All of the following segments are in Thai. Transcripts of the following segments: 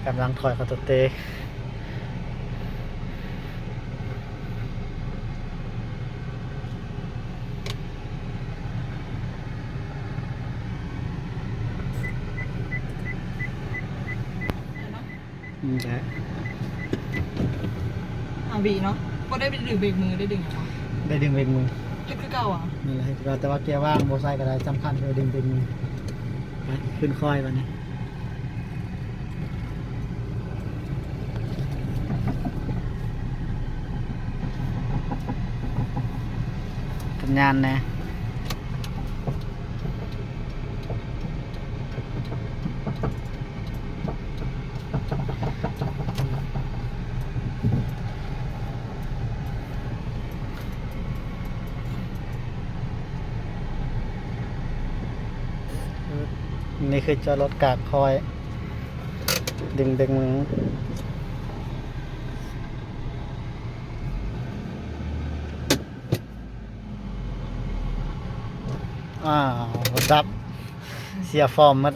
กำลังถอยเขาตัวเตะใช่ บีเนาะก็ได้ไปดึงเบรกมือได้ดึงเหรอ ได้ดึงเบรกมือ เฮ็ดคือเก่าอ่ะ นี่แหละแต่ว่าเกียร์ว่างโบไซค์ก็ได้สำคัญคือดึงเบรกมือไปขึ้นค่อยวันนี้ทำงานนะนี่คือจอดรถกากคอยดึงเบรกมืออ้าวดับเสียฟอร์มมัด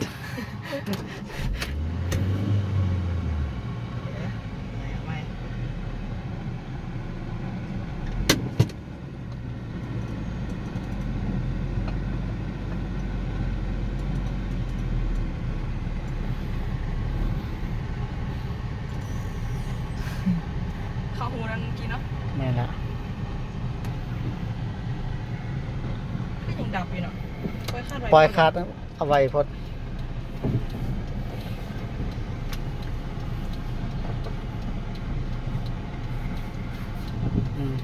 เข้าหูนั่นกินเนาะ นี่แหละ ก็ยังดับอยู่เนาะปล่อยคาดเอาไว้พดอืม